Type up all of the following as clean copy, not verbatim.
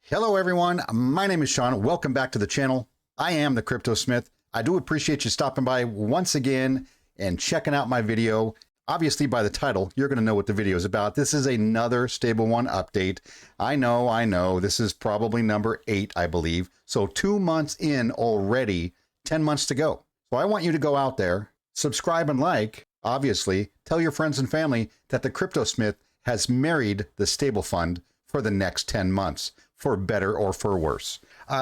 Hello everyone, my name is Sean. Welcome back to the channel. I am the Crypto Smith. I do appreciate you stopping by once again and checking out my video. Obviously by the title, you're going to know what the video is about. This is another StableFund update. I know, this is probably number 8, I believe. So 2 months in already, 10 months to go. So I want you to go out there, subscribe and like, obviously, tell your friends and family that the Crypto Smith has married the StableFund for the next 10 months, for better or for worse.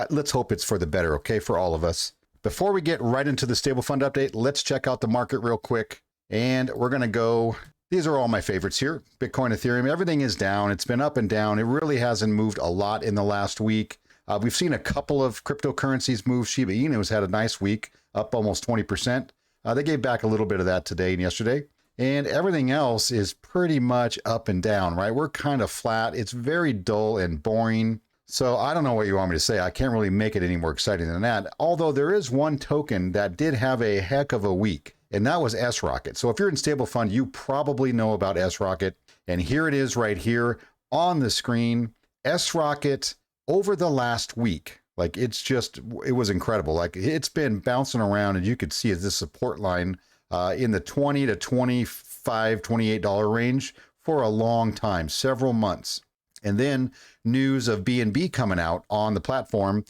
Let's hope it's for the better, okay, for all of us. Before we get right into the StableFund update, let's check out the market real quick. And we're going to go, these are all my favorites here. Bitcoin, Ethereum, everything is down. It's been up and down. It really hasn't moved a lot in the last week. We've seen a couple of cryptocurrencies move. Shiba Inu has had a nice week, up almost 20%. They gave back a little bit of that today and yesterday. And everything else is pretty much up and down, right? We're kind of flat. It's very dull and boring. So I don't know what you want me to say. I can't really make it any more exciting than that. Although there is one token that did have a heck of a week, and that was S-Rocket. So if you're in StableFund, you probably know about S-Rocket. And here it is right here on the screen. S-Rocket over the last week. Like it was incredible. Like it's been bouncing around, and you could see this support line in the $20 to $25, $28 range for a long time, several months. And then news of BNB coming out on the platform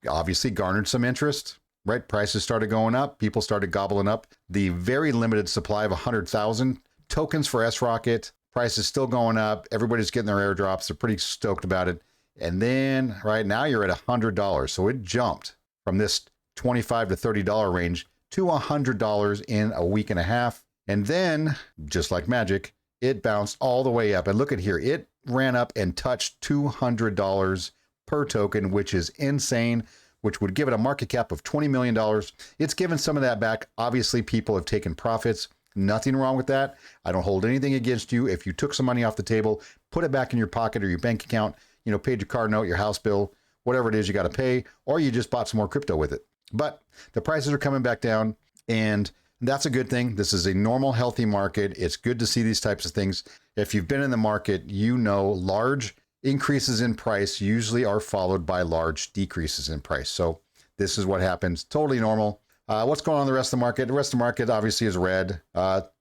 obviously garnered some interest, right? Prices started going up. People started gobbling up the very limited supply of 100,000 tokens for S-Rocket. Price is still going up. Everybody's getting their airdrops. They're pretty stoked about it. And then right now you're at $100. So it jumped from this $25 to $30 range to $100 in a week and a half. And then, just like magic, it bounced all the way up. And look at here, it ran up and touched $200 per token, which is insane, which would give it a market cap of $20 million. It's given some of that back. Obviously, people have taken profits. Nothing wrong with that. I don't hold anything against you. If you took some money off the table, put it back in your pocket or your bank account, paid your car note, your house bill, whatever it is you got to pay, or you just bought some more crypto with it. But the prices are coming back down, and that's a good thing. This is a normal, healthy market. It's good to see these types of things. If you've been in the market, large increases in price usually are followed by large decreases in price. So this is what happens. Totally normal. What's going on in the rest of the market? The rest of the market obviously is red.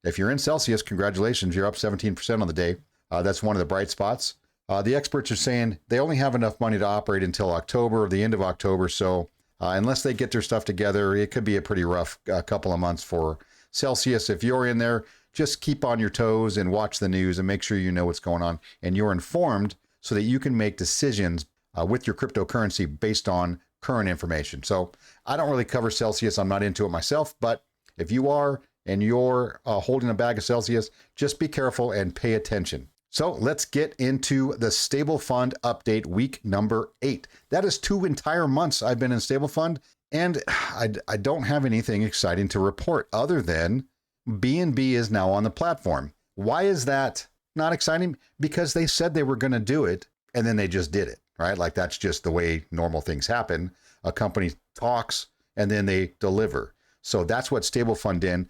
If you're in Celsius, congratulations. You're up 17% on the day. That's one of the bright spots. The experts are saying they only have enough money to operate until October or the end of October. So unless they get their stuff together, it could be a pretty rough couple of months for Celsius. If you're in there, just keep on your toes and watch the news and make sure you know what's going on and you're informed so that you can make decisions with your cryptocurrency based on current information. So I don't really cover Celsius. I'm not into it myself, but if you are and you're holding a bag of Celsius, just be careful and pay attention. So let's get into the StableFund update week number 8. That is 2 entire months I've been in StableFund, and I don't have anything exciting to report other than BNB is now on the platform. Why is that not exciting? Because they said they were going to do it, and then they just did it, right? Like that's just the way normal things happen. A company talks, and then they deliver. So that's what StableFund did.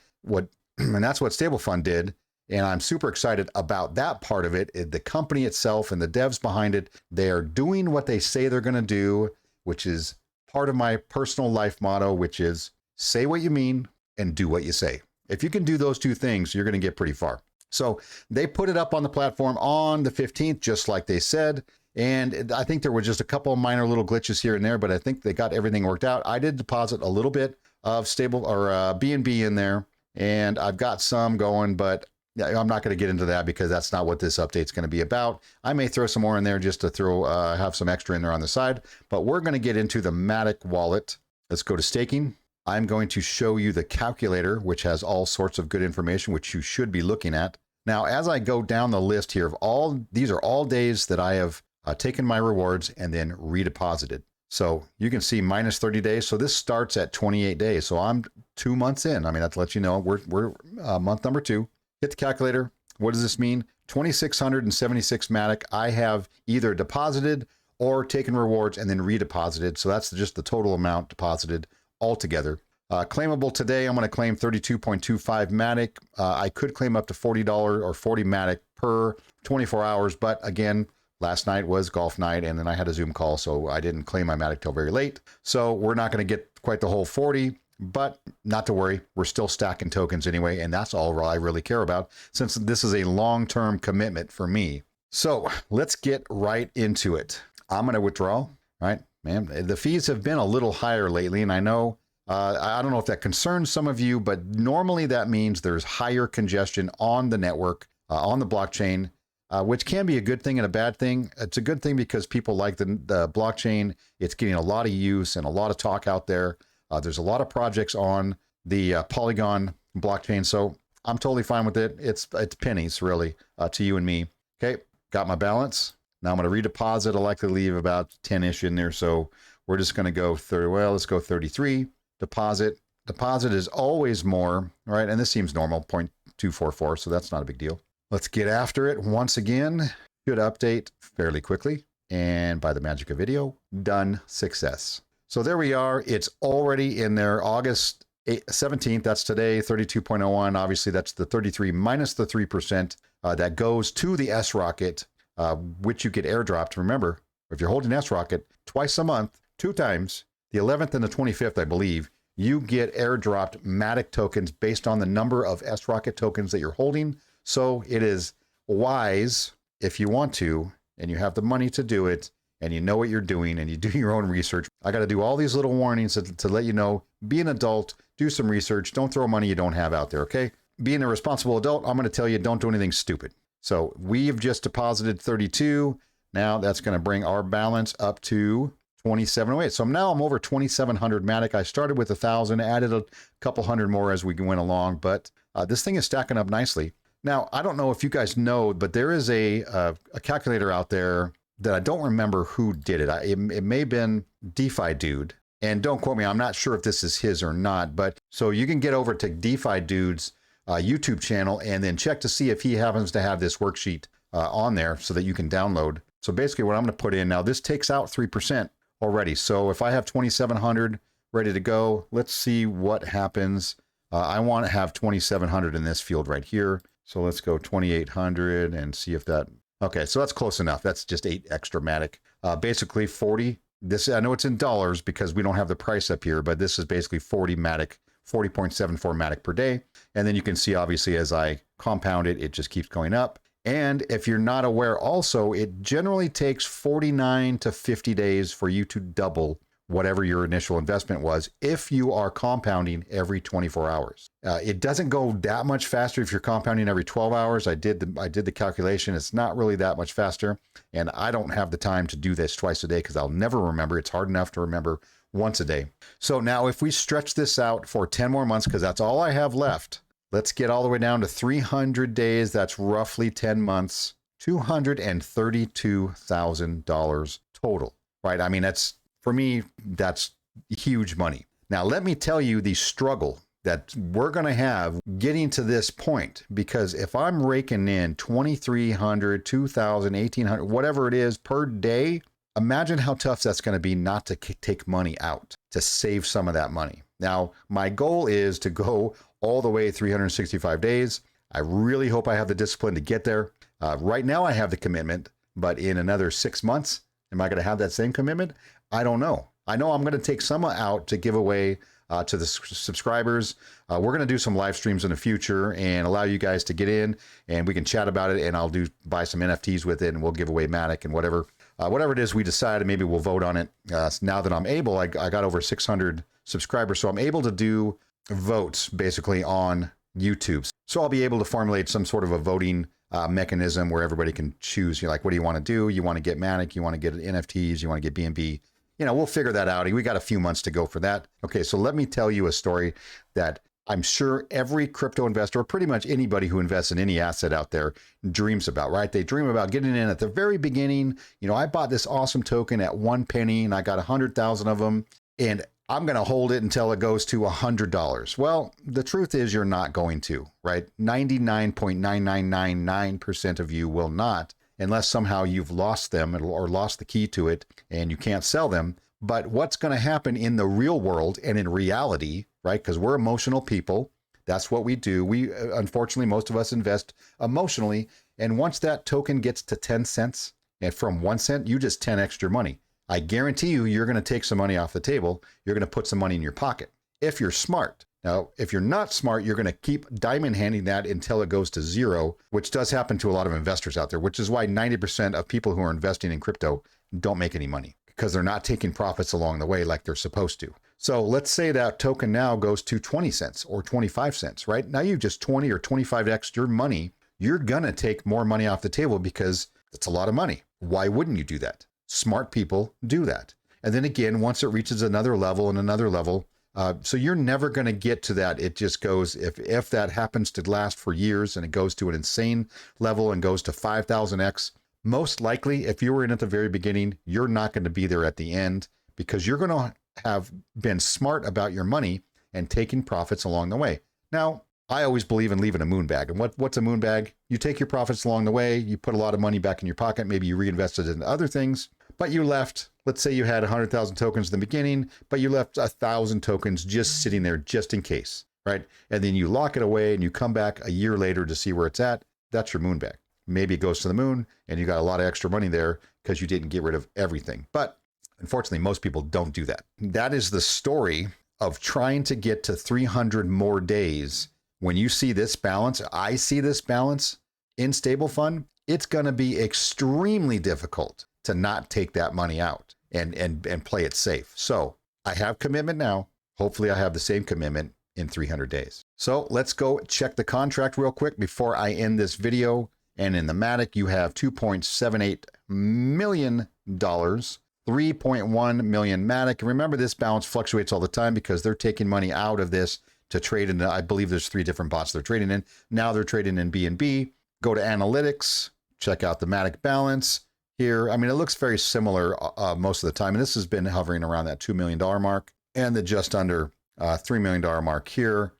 And that's what StableFund did. And I'm super excited about that part of it. The company itself and the devs behind it, they are doing what they say they're going to do, which is part of my personal life motto, which is say what you mean and do what you say. If you can do those two things, you're going to get pretty far. So they put it up on the platform on the 15th, just like they said. And I think there were just a couple of minor little glitches here and there, but I think they got everything worked out. I did deposit a little bit of BNB in there, and I've got some going, but I'm not going to get into that because that's not what this update is going to be about. I may throw some more in there just to have some extra in there on the side, but we're going to get into the MATIC wallet. Let's go to staking. I'm going to show you the calculator, which has all sorts of good information, which you should be looking at. Now, as I go down the list here these are all days that I have taken my rewards and then redeposited. So you can see minus 30 days. So this starts at 28 days. So I'm 2 months in. I mean, that to let you know we're month number 2. Hit the calculator. What does this mean? 2,676 MATIC. I have either deposited or taken rewards and then redeposited. So that's just the total amount deposited altogether. Claimable today, I'm going to claim 32.25 MATIC. I could claim up to $40 or 40 MATIC per 24 hours. But again, Last night was golf night, and then I had a Zoom call, so I didn't claim my MATIC till very late. So we're not going to get quite the whole 40, but not to worry. We're still stacking tokens anyway, and that's all I really care about, since this is a long-term commitment for me. So let's get right into it. I'm going to withdraw, right? Man, the fees have been a little higher lately, and I know, I don't know if that concerns some of you, but normally that means there's higher congestion on the network, on the blockchain, which can be a good thing and a bad thing. It's a good thing because people like the blockchain. It's getting a lot of use and a lot of talk out there. There's a lot of projects on the Polygon blockchain, so I'm totally fine with it. It's pennies, really, to you and me. Okay, got my balance. Now I'm going to redeposit. I like to leave about 10-ish in there, so we're just going to go 30. Well, let's go 33. Deposit. Deposit is always more, right? And this seems normal, 0.244, so that's not a big deal. Let's get after it once again. Should update fairly quickly. And by the magic of video, done, success. So there we are. It's already in there. August 17th, that's today, 32.01. Obviously, that's the 33 minus the 3% that goes to the S-Rocket, which you get airdropped. Remember, if you're holding S-Rocket twice a month, 2 times, the 11th and the 25th, I believe, you get airdropped MATIC tokens based on the number of S-Rocket tokens that you're holding. So it is wise, if you want to, and you have the money to do it, and you know what you're doing, and you do your own research. I got to do all these little warnings to let you know, be an adult, do some research, don't throw money you don't have out there, okay? Being a responsible adult, I'm going to tell you, don't do anything stupid. So we've just deposited 32. Now that's going to bring our balance up to 2708. So now I'm over 2,700 MATIC. I started with 1,000, added a couple hundred more as we went along, but this thing is stacking up nicely. Now, I don't know if you guys know, but there is a calculator out there that I don't remember who did it. It may have been DeFi Dude. And don't quote me, I'm not sure if this is his or not, but so you can get over to DeFi Dude's YouTube channel and then check to see if he happens to have this worksheet on there so that you can download. So basically what I'm going to put in now, this takes out 3% already. So if I have 2,700 ready to go, let's see what happens. I want to have 2,700 in this field right here. So let's go 2,800 and see if that, okay, so that's close enough. That's just 8 extra MATIC. Basically 40, this, I know it's in dollars because we don't have the price up here, but this is basically 40 MATIC, 40.74 MATIC per day. And then you can see, obviously, as I compound it, it just keeps going up. And if you're not aware also, it generally takes 49 to 50 days for you to double whatever your initial investment was if you are compounding every 24 hours. It doesn't go that much faster if you're compounding every 12 hours. I did the calculation. It's not really that much faster. And I don't have the time to do this twice a day because I'll never remember. It's hard enough to remember once a day. So now if we stretch this out for 10 more months, because that's all I have left, let's get all the way down to 300 days. That's roughly 10 months, $232,000 total, right? I mean, that's, for me, that's huge money. Now, let me tell you the struggle that we're going to have getting to this point, because if I'm raking in 2,300, 2,000, 1,800, whatever it is per day, imagine how tough that's going to be not to take money out, to save some of that money. Now, my goal is to go all the way 365 days. I really hope I have the discipline to get there. Right now, I have the commitment, but in another 6 months, am I going to have that same commitment? I don't know. I know I'm going to take some out to give away to the subscribers. We're going to do some live streams in the future and allow you guys to get in and we can chat about it, and I'll buy some NFTs with it and we'll give away MATIC and whatever it is we decide, and maybe we'll vote on it. Now that I'm able, I got over 600 subscribers, so I'm able to do votes basically on YouTube. So I'll be able to formulate some sort of a voting mechanism where everybody can choose, like, what do you want to do? You want to get MATIC, you want to get NFTs, you want to get BNB. We'll figure that out. We got a few months to go for that. Okay, so let me tell you a story that I'm sure every crypto investor, or pretty much anybody who invests in any asset out there, dreams about, right? They dream about getting in at the very beginning. I bought this awesome token at 1 penny and I got 100,000 of them, and I'm going to hold it until it goes to $100. Well, the truth is you're not going to, right? 99.9999% of you will not, unless somehow you've lost them or lost the key to it and you can't sell them. But what's going to happen in the real world and in reality, right? Because we're emotional people. That's what we do. We, unfortunately, most of us invest emotionally. And once that token gets to 10 cents, And from 1 cent, you just 10x your money. I guarantee you, you're going to take some money off the table. You're going to put some money in your pocket. If you're smart. Now, if you're not smart, you're going to keep diamond handing that until it goes to zero, which does happen to a lot of investors out there, which is why 90% of people who are investing in crypto don't make any money because they're not taking profits along the way like they're supposed to. So let's say that token now goes to 20 cents or 25 cents, right? Now you've just 20 or 25x your money. You're going to take more money off the table because it's a lot of money. Why wouldn't you do that? Smart people do that. And then again, once it reaches another level and another level, so you're never going to get to that. It just goes, if that happens to last for years and it goes to an insane level and goes to 5,000x, most likely, if you were in at the very beginning, you're not going to be there at the end because you're going to have been smart about your money and taking profits along the way. Now, I always believe in leaving a moon bag. And what's a moon bag? You take your profits along the way, you put a lot of money back in your pocket, maybe you reinvested in other things, but you left, let's say you had 100,000 tokens in the beginning, but you left 1,000 tokens just sitting there just in case, right? And then you lock it away and you come back a year later to see where it's at. That's your moon bag. Maybe it goes to the moon and you got a lot of extra money there because you didn't get rid of everything. But unfortunately, most people don't do that. That is the story of trying to get to 300 more days. When you see this balance, I see this balance in StableFund, it's going to be extremely difficult to not take that money out and play it safe. So I have commitment now. Hopefully I have the same commitment in 300 days. So let's go check the contract real quick before I end this video. And in the MATIC, you have $2.78 million, 3.1 million MATIC. Remember, this balance fluctuates all the time because they're taking money out of this to trade in. I believe there's 3 different bots they're trading in. Now they're trading in BNB. Go to analytics, check out the MATIC balance here. I mean, it looks very similar most of the time. And this has been hovering around that $2 million mark and the just under $3 million mark here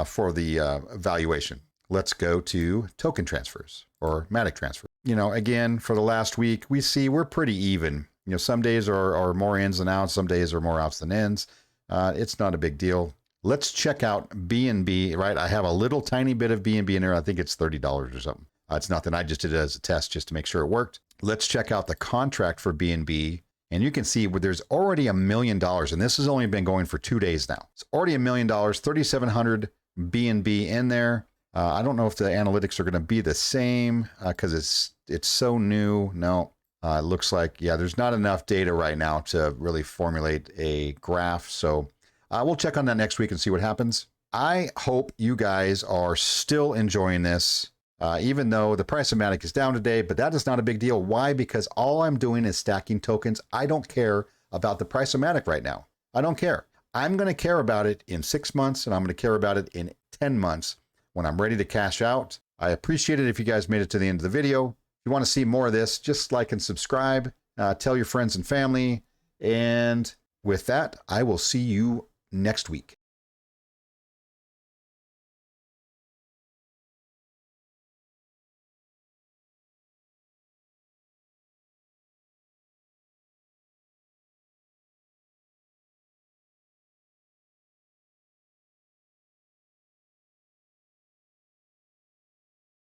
for the valuation. Let's go to token transfers or MATIC transfer. You know, again, for the last week, we see we're pretty even. You know, some days are more ins than outs. Some days are more outs than ins. It's not a big deal. Let's check out BNB, right? I have a little tiny bit of BNB in there. I think it's $30 or something. It's nothing. I just did it as a test just to make sure it worked. Let's check out the contract for BNB. And you can see there's already $1 million. And this has only been going for 2 days now. It's already $1 million, 3,700 BNB in there. I don't know if the analytics are going to be the same because it's so new. No, it looks like, yeah, there's not enough data right now to really formulate a graph. So we'll check on that next week and see what happens. I hope you guys are still enjoying this, even though the price of MATIC is down today, but that is not a big deal. Why? Because all I'm doing is stacking tokens. I don't care about the price of MATIC right now. I don't care. I'm going to care about it in 6 months, and I'm going to care about it in 10 months when I'm ready to cash out. I appreciate it if you guys made it to the end of the video. If you want to see more of this, just like and subscribe, tell your friends and family. And with that, I will see you next week.